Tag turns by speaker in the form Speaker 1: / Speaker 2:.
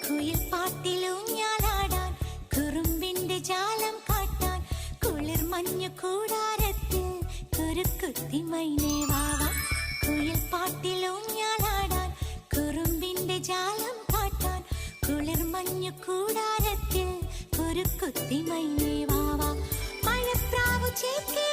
Speaker 1: കുയിൽ പാട്ടിലൂഞ്ഞാലാടാൻ കുറുമ്പിന്റെ ജാലം കാട്ടാൻ കുളിർ മഞ്ഞു കൂടാരത്തിൽ കുരുക്കുത്തി മൈനേ വാവാ. കുയിൽ പാട്ടിലൂഞ്ഞാലാടാൻ കുറുമ്പിന്റെ ജാലം കാട്ടാൻ കുളിർ മഞ്ഞു കൂടാരത്തിൽ കുരുക്കുത്തി മൈനേ വാവാ. മഴപ്രാവു ചേക്കേ